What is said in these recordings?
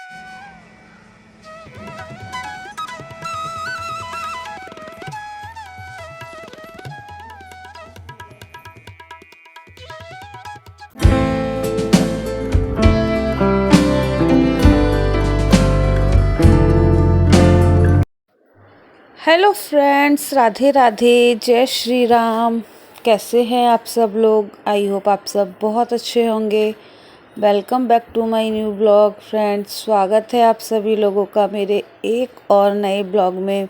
Hello friends, Radhe Radhe, जय श्री राम। कैसे हैं आप सब लोग? आई होप आप सब बहुत अच्छे होंगे। Welcome back to my new blog. Friends, स्वागत है आप सभी लोगों का मेरे एक और नए ब्लॉग में।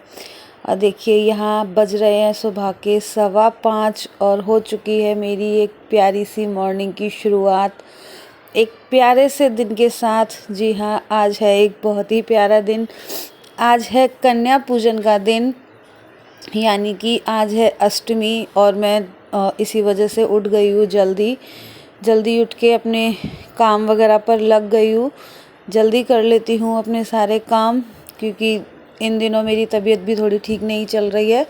और देखिए, यहाँ बज रहे हैं सुबह के 5:15 और हो चुकी है मेरी एक प्यारी सी मॉर्निंग की शुरुआत एक प्यारे से दिन के साथ। जी हाँ, आज है एक बहुत ही प्यारा दिन। आज है कन्या पूजन का दिन, यानी कि आज है अष्टमी। और मैं इसी वजह से उठ गई हूँ जल्दी उठ के अपने काम वगैरह पर लग गई हूँ। जल्दी कर लेती हूँ अपने सारे काम, क्योंकि इन दिनों मेरी तबीयत भी थोड़ी ठीक नहीं चल रही है,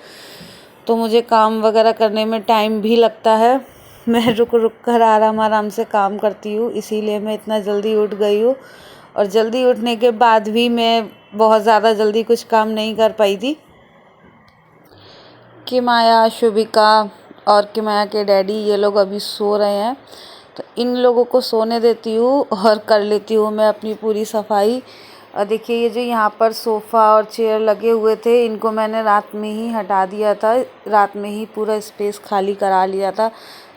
तो मुझे काम वगैरह करने में टाइम भी लगता है। मैं रुक कर आराम से काम करती हूँ, इसीलिए मैं इतना जल्दी उठ गई हूँ। और जल्दी उठने के बाद भी मैं बहुत ज़्यादा जल्दी कुछ काम नहीं कर पाई थी। किमाया, शुभिका और किमाया के डैडी ये लोग अभी सो रहे हैं, तो इन लोगों को सोने देती हूँ और कर लेती हूँ मैं अपनी पूरी सफाई। और देखिए, ये जो यहाँ पर सोफ़ा और चेयर लगे हुए थे, इनको मैंने रात में ही हटा दिया था। रात में ही पूरा स्पेस खाली करा लिया था,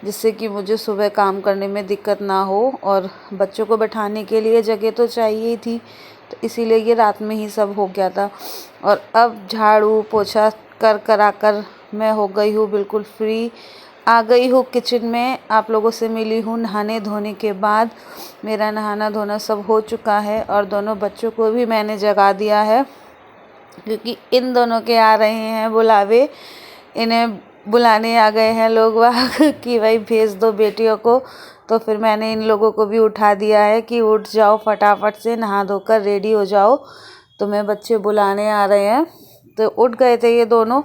जिससे कि मुझे सुबह काम करने में दिक्कत ना हो। और बच्चों को बैठाने के लिए जगह तो चाहिए ही थी, तो इसीलिए ये रात में ही सब हो गया था। और अब झाड़ू पोछा कर मैं हो गई हूँ बिल्कुल फ्री। आ गई हूँ किचन में, आप लोगों से मिली हूँ नहाने धोने के बाद। मेरा नहाना धोना सब हो चुका है और दोनों बच्चों को भी मैंने जगा दिया है, क्योंकि इन दोनों के आ रहे हैं बुलावे। इन्हें बुलाने आ गए हैं लोग वहाँ कि भाई भेज दो बेटियों को। तो फिर मैंने इन लोगों को भी उठा दिया है कि उठ जाओ, फटाफट से नहा धोकर रेडी हो जाओ, तुम्हें बच्चे बुलाने आ रहे हैं। तो उठ गए थे ये दोनों।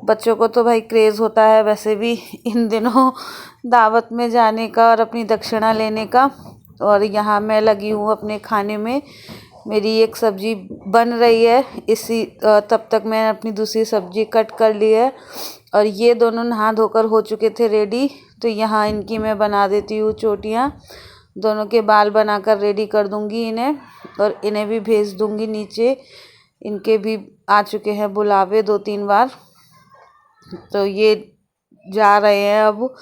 बच्चों को तो भाई क्रेज़ होता है वैसे भी इन दिनों दावत में जाने का और अपनी दक्षिणा लेने का। और यहाँ मैं लगी हूँ अपने खाने में। मेरी एक सब्ज़ी बन रही है, तब तक मैं अपनी दूसरी सब्ज़ी कट कर ली है। और ये दोनों नहा धोकर हो चुके थे रेडी, तो यहाँ इनकी मैं बना देती हूँ चोटियाँ। दोनों के बाल बनाकर रेडी कर दूँगी इन्हें, और इन्हें भी भेज दूँगी नीचे। इनके भी आ चुके हैं बुलावे 2-3 बार, तो ये जा रहे हैं, अब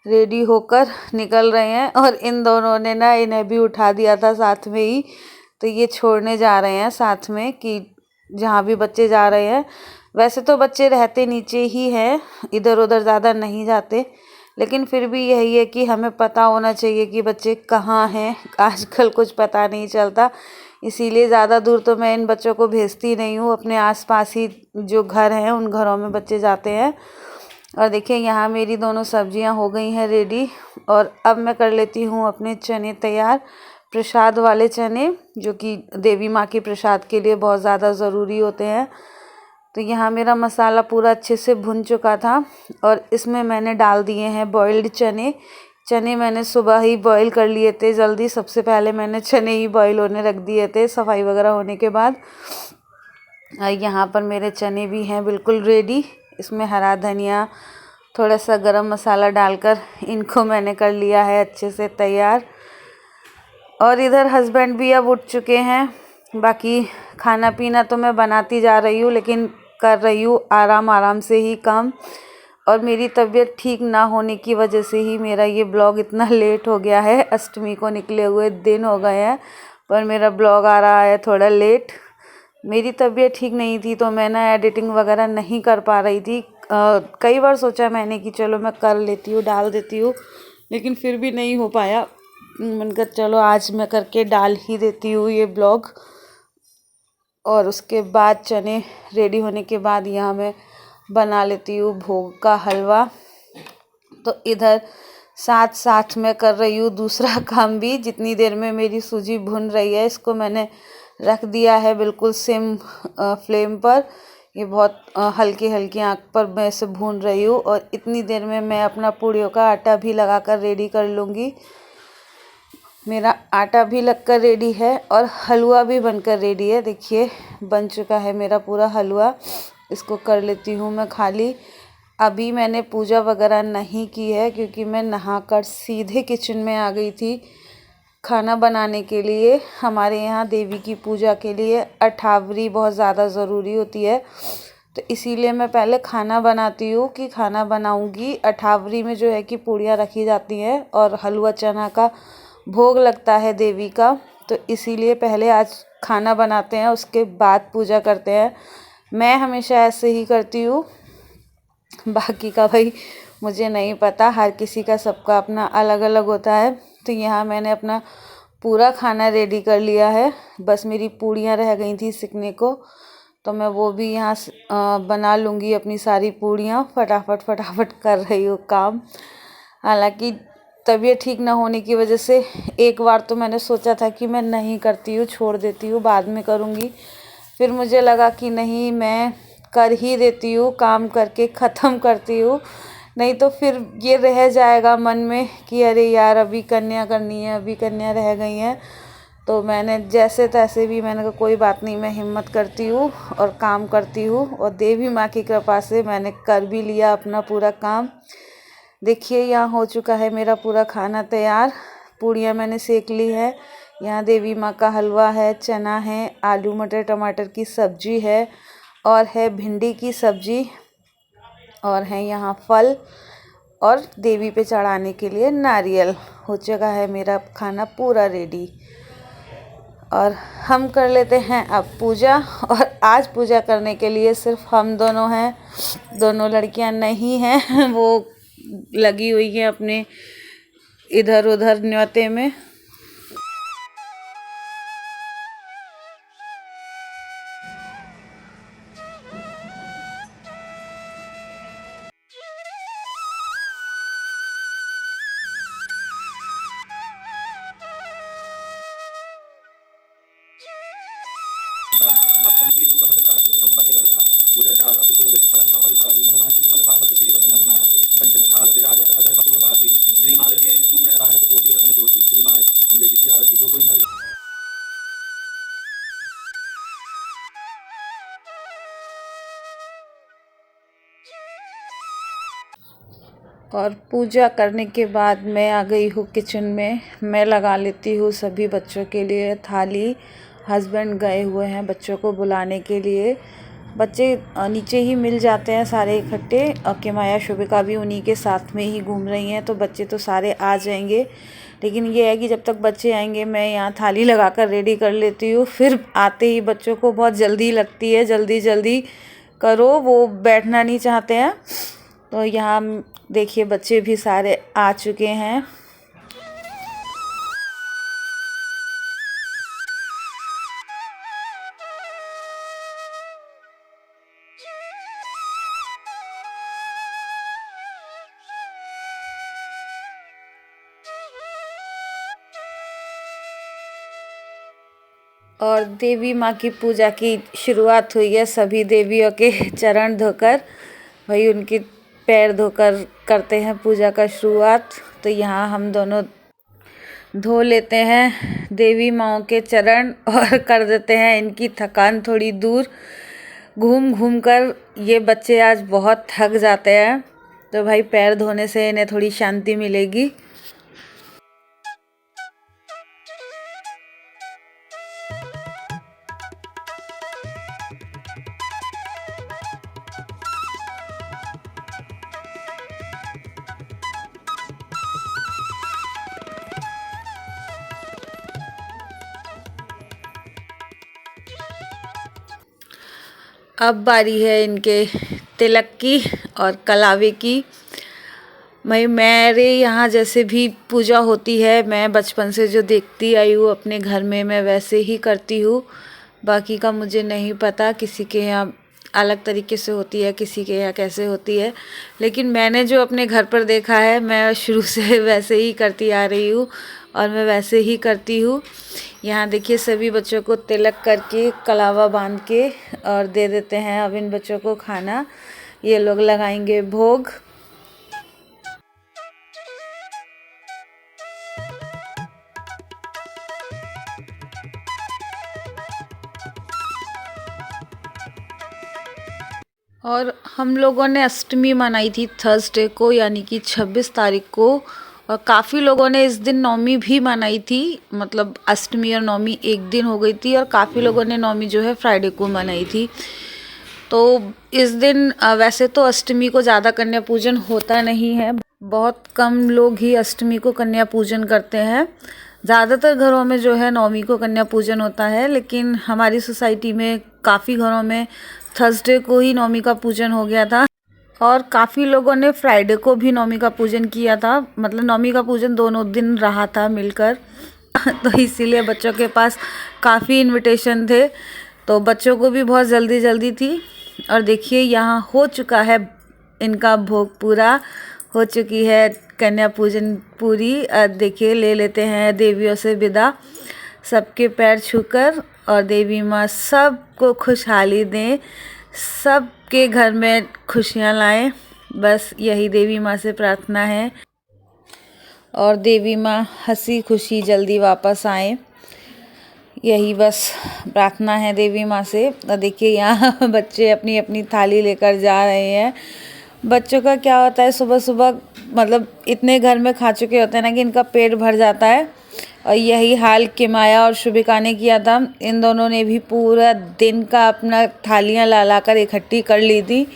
रेडी होकर निकल रहे हैं। और इन दोनों ने ना इन्हें भी उठा दिया था साथ में ही, तो ये छोड़ने जा रहे हैं साथ में कि जहाँ भी बच्चे जा रहे हैं। वैसे तो बच्चे रहते नीचे ही हैं, इधर उधर ज़्यादा नहीं जाते, लेकिन फिर भी यही है कि हमें पता होना चाहिए कि बच्चे कहाँ हैं। आजकल कुछ पता नहीं चलता, इसीलिए ज़्यादा दूर तो मैं इन बच्चों को भेजती नहीं हूँ। अपने आसपास ही जो घर हैं उन घरों में बच्चे जाते हैं। और देखिए, यहाँ मेरी दोनों सब्जियाँ हो गई हैं रेडी, और अब मैं कर लेती हूँ अपने चने तैयार, प्रसाद वाले चने, जो कि देवी माँ के प्रसाद के लिए बहुत ज़्यादा ज़रूरी होते हैं। तो यहाँ मेरा मसाला पूरा अच्छे से भुन चुका था, और इसमें मैंने डाल दिए हैं बॉइल्ड चने। चने मैंने सुबह ही बॉईल कर लिए थे जल्दी, सबसे पहले मैंने चने ही बॉईल होने रख दिए थे सफाई वगैरह होने के बाद। यहाँ पर मेरे चने भी हैं बिल्कुल रेडी। इसमें हरा धनिया, थोड़ा सा गरम मसाला डालकर इनको मैंने कर लिया है अच्छे से तैयार। और इधर हस्बैंड भी अब उठ चुके हैं। बाकी खाना पीना तो मैं बनाती जा रही हूँ, लेकिन कर रही हूँ आराम से ही काम। और मेरी तबीयत ठीक ना होने की वजह से ही मेरा ये ब्लॉग इतना लेट हो गया है। अष्टमी को निकले हुए दिन हो गए हैं, पर मेरा ब्लॉग आ रहा है थोड़ा लेट। मेरी तबीयत ठीक नहीं थी, तो मैं ना एडिटिंग वगैरह नहीं कर पा रही थी। कई बार सोचा मैंने कि चलो मैं कर लेती हूँ, डाल देती हूँ, लेकिन फिर भी नहीं हो पाया। मैंने कहा चलो आज मैं करके डाल ही देती हूँ ये ब्लॉग। और उसके बाद चने रेडी होने के बाद यहाँ मैं बना लेती हूँ भोग का हलवा। तो इधर साथ में कर रही हूँ दूसरा काम भी। जितनी देर में मेरी सूजी भुन रही है, इसको मैंने रख दिया है बिल्कुल सिम फ्लेम पर। ये बहुत हल्की आंच पर मैं इसे भून रही हूँ, और इतनी देर में मैं अपना पूड़ियों का आटा भी लगाकर रेडी कर लूँगी। मेरा आटा भी लगकर रेडी है और हलवा भी बनकर रेडी है। देखिए बन चुका है मेरा पूरा हलवा। इसको कर लेती हूँ मैं खाली। अभी मैंने पूजा वगैरह नहीं की है क्योंकि मैं नहाकर सीधे किचन में आ गई थी खाना बनाने के लिए। हमारे यहाँ देवी की पूजा के लिए अठावरी बहुत ज़्यादा ज़रूरी होती है, तो इसीलिए मैं पहले खाना बनाती हूँ कि खाना बनाऊँगी। अठावरी में जो है कि पूड़ियाँ रखी जाती हैं और हलवा चना का भोग लगता है देवी का, तो इसीलिए पहले आज खाना बनाते हैं, उसके बाद पूजा करते हैं। मैं हमेशा ऐसे ही करती हूँ। बाकी का भाई मुझे नहीं पता, हर किसी का सबका अपना अलग अलग होता है। तो यहाँ मैंने अपना पूरा खाना रेडी कर लिया है। बस मेरी पूड़ियाँ रह गई थी सिकने को, तो मैं वो भी यहाँ बना लूँगी अपनी सारी पूड़ियाँ। फटाफट कर रही हूँ काम। हालांकि तबीयत ठीक ना होने की वजह से एक बार तो मैंने सोचा था कि मैं नहीं करती हूँ, छोड़ देती हूँ, बाद में करूँगी। फिर मुझे लगा कि नहीं, मैं कर ही देती हूँ, काम करके ख़त्म करती हूँ, नहीं तो फिर ये रह जाएगा मन में कि अरे यार अभी कन्या करनी है, अभी कन्या रह गई हैं। तो मैंने जैसे तैसे भी मैंने कहा कोई बात नहीं, मैं हिम्मत करती हूँ और काम करती हूँ। और देवी माँ की कृपा से मैंने कर भी लिया अपना पूरा काम। देखिए यहाँ हो चुका है मेरा पूरा खाना तैयार। पूड़ियाँ मैंने सेक ली है। यहाँ देवी माँ का हलवा है, चना है, आलू मटर टमाटर की सब्जी है और है भिंडी की सब्जी, और है यहाँ फल और देवी पे चढ़ाने के लिए नारियल। हो चुका है मेरा खाना पूरा रेडी और हम कर लेते हैं अब पूजा। और आज पूजा करने के लिए सिर्फ हम दोनों हैं, दोनों लड़कियां नहीं हैं, वो लगी हुई हैं अपने इधर उधर न्योते में। और पूजा करने के बाद मैं आ गई हूँ किचन में। मैं लगा लेती हूँ सभी बच्चों के लिए थाली। हस्बैंड गए हुए हैं बच्चों को बुलाने के लिए। बच्चे नीचे ही मिल जाते हैं सारे इकट्ठे, और किमाया शुभिका भी उन्हीं के साथ में ही घूम रही हैं, तो बच्चे तो सारे आ जाएंगे। लेकिन ये है कि जब तक बच्चे आएंगे मैं यहाँ थाली लगाकर रेडी कर लेती हूँ। फिर आते ही बच्चों को बहुत जल्दी लगती है, जल्दी जल्दी करो, वो बैठना नहीं चाहते हैं। तो यहाँ देखिए बच्चे भी सारे आ चुके हैं। और देवी माँ की पूजा की शुरुआत हुई है सभी देवियों के चरण धोकर, भाई उनके पैर धोकर करते हैं पूजा का शुरुआत। तो यहाँ हम दोनों धो लेते हैं देवी माँओं के चरण और कर देते हैं इनकी थकान थोड़ी दूर। घूम घूम कर ये बच्चे आज बहुत थक जाते हैं, तो भाई पैर धोने से इन्हें थोड़ी शांति मिलेगी। अब बारी है इनके तिलक की और कलावे की। मेरे यहाँ जैसे भी पूजा होती है, मैं बचपन से जो देखती आई हूँ अपने घर में, मैं वैसे ही करती हूँ। बाकी का मुझे नहीं पता, किसी के यहाँ अलग तरीके से होती है, किसी के यहाँ कैसे होती है, लेकिन मैंने जो अपने घर पर देखा है मैं शुरू से वैसे ही करती आ रही हूँ और मैं वैसे ही करती हूँ। यहाँ देखिए सभी बच्चों को तिलक करके कलावा बांध के और दे देते हैं अब इन बच्चों को खाना। ये लोग लगाएंगे भोग। और हम लोगों ने अष्टमी मनाई थी थर्सडे को, यानी कि 26 तारीख को। और काफ़ी लोगों ने इस दिन नौमी भी मनाई थी, मतलब अष्टमी और नौमी एक दिन हो गई थी। और काफ़ी लोगों ने नौमी जो है फ्राइडे को मनाई थी। तो इस दिन वैसे तो अष्टमी को ज़्यादा कन्या पूजन होता नहीं है, बहुत कम लोग ही अष्टमी को कन्या पूजन करते हैं। ज़्यादातर घरों में जो है नौमी को कन्या पूजन होता है, लेकिन हमारी सोसाइटी में काफ़ी घरों में थर्सडे को ही नौमी का पूजन हो गया था। और काफ़ी लोगों ने फ्राइडे को भी नौमी का पूजन किया था, मतलब नौमी का पूजन दोनों दिन रहा था मिलकर। तो इसीलिए बच्चों के पास काफ़ी इनविटेशन थे, तो बच्चों को भी बहुत जल्दी जल्दी थी। और देखिए यहाँ हो चुका है इनका भोग, पूरा हो चुकी है कन्या पूजन पूरी। देखिए ले लेते हैं देवियों से विदा, सबके पैर छूकर। और देवी माँ सबको खुशहाली दें, सबके घर में खुशियाँ लाएं, बस यही देवी माँ से प्रार्थना है। और देवी माँ हंसी खुशी जल्दी वापस आए, यही बस प्रार्थना है देवी माँ से। देखिए यहाँ बच्चे अपनी अपनी थाली लेकर जा रहे हैं। बच्चों का क्या होता है, सुबह सुबह मतलब इतने घर में खा चुके होते हैं ना कि इनका पेट भर जाता है। और यही हाल किमाया और शुभिका ने किया था। इन दोनों ने भी पूरा दिन का अपना थालियाँ ला ला कर इकट्ठी कर ली थी।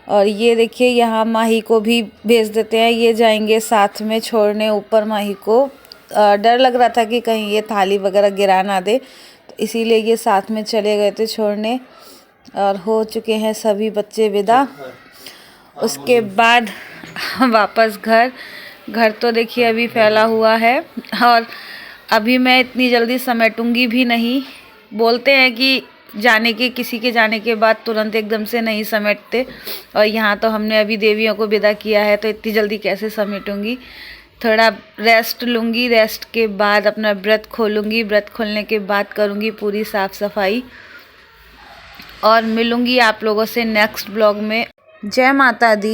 और ये देखिए यहाँ माही को भी भेज देते हैं, ये जाएंगे साथ में छोड़ने ऊपर माही को। डर लग रहा था कि कहीं ये थाली वगैरह गिरा ना दे, तो इसीलिए ये साथ में चले गए थे छोड़ने। और हो चुके हैं सभी बच्चे विदा। उसके बाद वापस घर तो देखिए अभी फैला हुआ है। और अभी मैं इतनी जल्दी समेटूंगी भी नहीं। बोलते हैं कि किसी के जाने के बाद तुरंत एकदम से नहीं समेटते, और यहाँ तो हमने अभी देवियों को विदा किया है, तो इतनी जल्दी कैसे समेटूंगी। थोड़ा रेस्ट लूँगी, रेस्ट के बाद अपना व्रत खोलूँगी, व्रत खोलने के बाद करूँगी पूरी साफ़ सफाई। और मिलूँगी आप लोगों से नेक्स्ट ब्लॉग में। जय माता दी।